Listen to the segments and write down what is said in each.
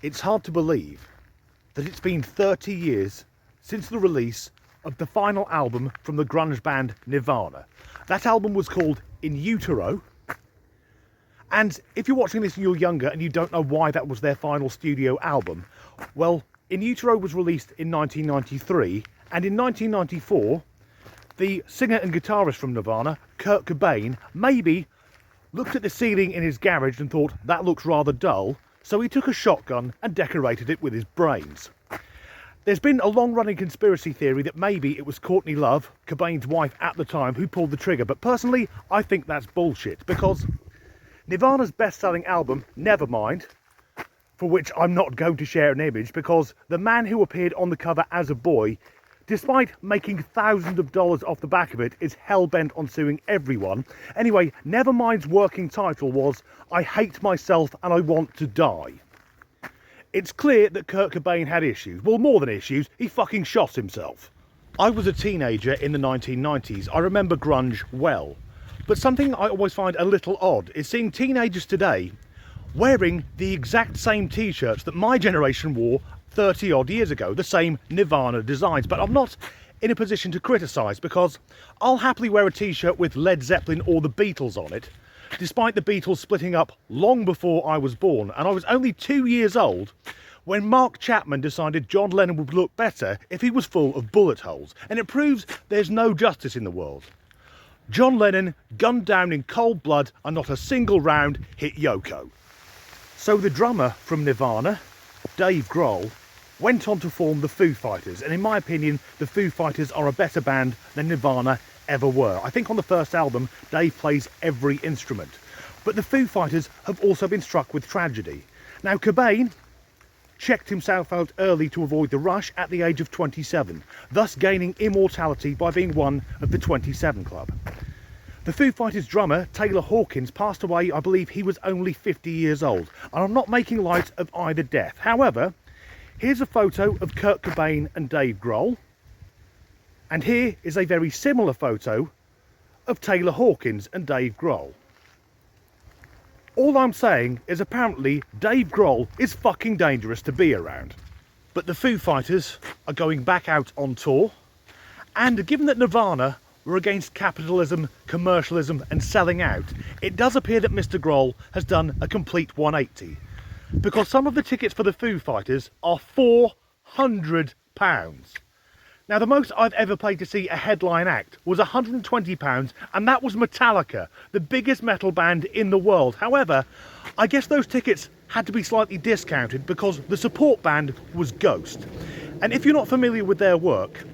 It's hard to believe that it's been 30 years since the release of the final album from the grunge band Nirvana. That album was called In Utero, and if you're watching this and you're younger and you don't know why that was their final studio album, well, In Utero was released in 1993, and in 1994 the singer and guitarist from Nirvana, Kurt Cobain, maybe looked at the ceiling in his garage and thought that looks rather dull, so he took a shotgun and decorated it with his brains. There's been a long-running conspiracy theory that maybe it was Courtney Love, Cobain's wife at the time, who pulled the trigger, but personally I think that's bullshit, because Nirvana's best-selling album, Nevermind, for which I'm not going to share an image, because the man who appeared on the cover as a boy, despite making thousands of dollars off the back of it, is hell-bent on suing everyone. Anyway, Nevermind's working title was I Hate Myself and I Want to Die. It's clear that Kurt Cobain had issues. Well, more than issues, he fucking shot himself. I was a teenager in the 1990s. I remember grunge well. But something I always find a little odd is seeing teenagers today wearing the exact same t-shirts that my generation wore 30 odd years ago, the same Nirvana designs. But I'm not in a position to criticise, because I'll happily wear a t-shirt with Led Zeppelin or the Beatles on it, despite the Beatles splitting up long before I was born, and I was only 2 years old when Mark Chapman decided John Lennon would look better if he was full of bullet holes, and it proves there's no justice in the world. John Lennon gunned down in cold blood and not a single round hit Yoko. So the drummer from Nirvana, Dave Grohl, went on to form the Foo Fighters, and in my opinion the Foo Fighters are a better band than Nirvana ever were. I think on the first album Dave plays every instrument, but the Foo Fighters have also been struck with tragedy. Now, Cobain checked himself out early to avoid the rush at the age of 27, thus gaining immortality by being one of the 27 Club. The Foo Fighters drummer, Taylor Hawkins, passed away, I believe he was only 50 years old, and I'm not making light of either death. However, here's a photo of Kurt Cobain and Dave Grohl, and here is a very similar photo of Taylor Hawkins and Dave Grohl. All I'm saying is apparently Dave Grohl is fucking dangerous to be around. But the Foo Fighters are going back out on tour, and given that Nirvana were against capitalism, commercialism and selling out, it does appear that Mr. Grohl has done a complete 180, because some of the tickets for the Foo Fighters are £400. Now, the most I've ever paid to see a headline act was £120, and that was Metallica, the biggest metal band in the world. However, I guess those tickets had to be slightly discounted because the support band was Ghost. And if you're not familiar with their work,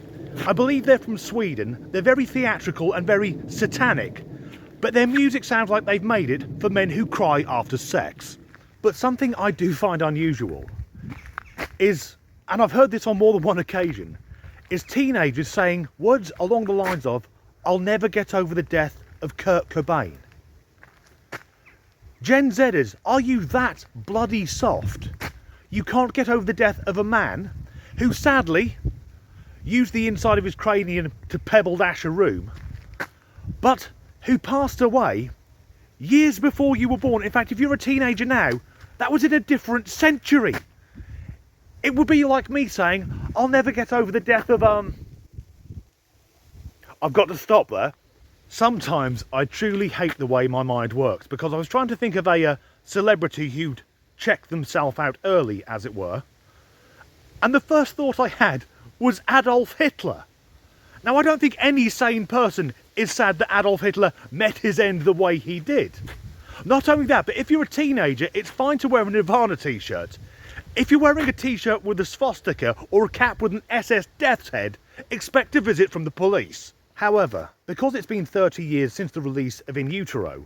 I believe they're from Sweden. They're very theatrical and very satanic, but their music sounds like they've made it for men who cry after sex. But something I do find unusual is, and I've heard this on more than one occasion, is teenagers saying words along the lines of, I'll never get over the death of Kurt Cobain. Gen Zers, are you that bloody soft? You can't get over the death of a man who sadly used the inside of his cranium to pebble dash a room, but who passed away years before you were born. In fact, if you're a teenager now, that was in a different century. It would be like me saying, I'll never get over the death of, I've got to stop there. Sometimes I truly hate the way my mind works, because I was trying to think of a celebrity who'd checked themselves out early, as it were. And the first thought I had was Adolf Hitler. Now, I don't think any sane person is sad that Adolf Hitler met his end the way he did. Not only that, but if you're a teenager, it's fine to wear a Nirvana t-shirt. If you're wearing a t-shirt with a swastika or a cap with an SS Death's Head, expect a visit from the police. However, because it's been 30 years since the release of In Utero,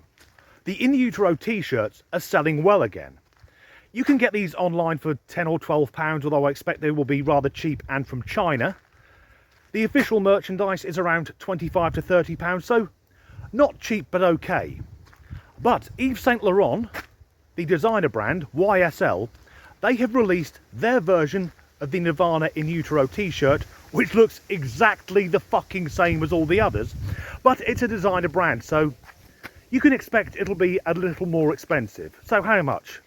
the In Utero t-shirts are selling well again. You can get these online for £10 or £12, although I expect they will be rather cheap and from China. The official merchandise is around £25 to £30, so not cheap but okay. But Yves Saint Laurent, the designer brand, YSL, they have released their version of the Nirvana In Utero t-shirt, which looks exactly the fucking same as all the others, but it's a designer brand, so you can expect it'll be a little more expensive. So how much?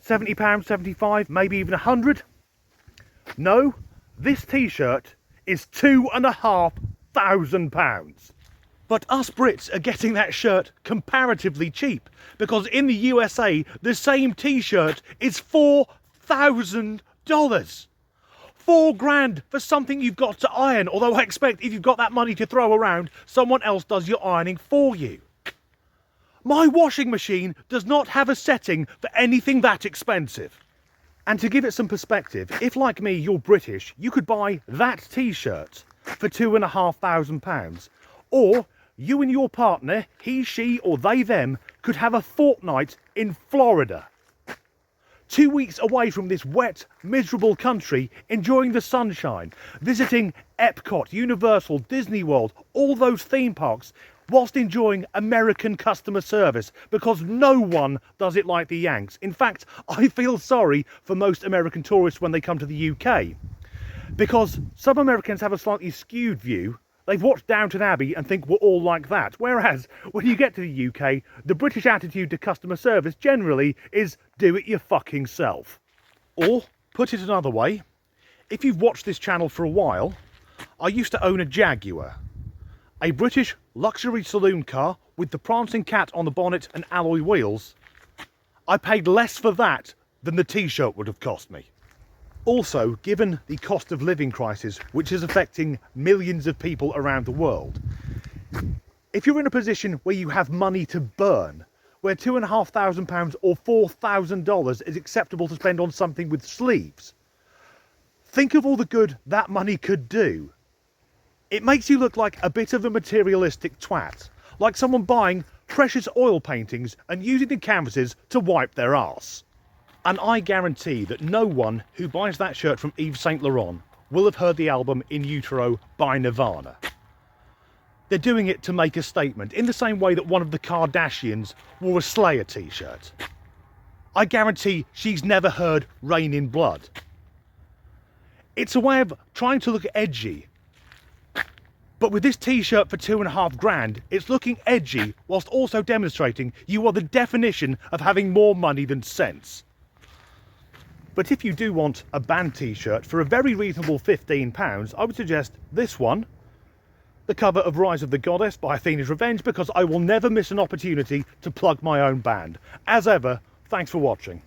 £70, 75, maybe even 100. No, this t-shirt is £2,500. But us Brits are getting that shirt comparatively cheap, because in the USA the same t-shirt is $4,000. £4,000 for something you've got to iron, although I expect if you've got that money to throw around, someone else does your ironing for you. My washing machine does not have a setting for anything that expensive. And to give it some perspective, if like me you're British, you could buy that t-shirt for £2,500, or you and your partner, he, she or they, them, could have a fortnight in Florida. 2 weeks away from this wet, miserable country, enjoying the sunshine, visiting Epcot, Universal, Disney World, all those theme parks, whilst enjoying American customer service, because no one does it like the Yanks. In fact, I feel sorry for most American tourists when they come to the UK, because some Americans have a slightly skewed view. They've watched Downton Abbey and think we're all like that. Whereas, when you get to the UK, the British attitude to customer service generally is do it your fucking self. Or, put it another way, if you've watched this channel for a while, I used to own a Jaguar. A British luxury saloon car with the prancing cat on the bonnet and alloy wheels. I paid less for that than the t-shirt would have cost me. Also, given the cost of living crisis, which is affecting millions of people around the world, if you're in a position where you have money to burn, where £2,500 or $4,000 is acceptable to spend on something with sleeves, think of all the good that money could do. It makes you look like a bit of a materialistic twat, like someone buying precious oil paintings and using the canvases to wipe their arse. And I guarantee that no one who buys that shirt from Yves Saint Laurent will have heard the album In Utero by Nirvana. They're doing it to make a statement, in the same way that one of the Kardashians wore a Slayer t-shirt. I guarantee she's never heard Rain in Blood. It's a way of trying to look edgy. But with this t-shirt for £2,500, it's looking edgy whilst also demonstrating you are the definition of having more money than sense. But if you do want a band t-shirt for a very reasonable £15, I would suggest this one, the cover of Rise of the Goddess by Athena's Revenge, because I will never miss an opportunity to plug my own band. As ever, thanks for watching.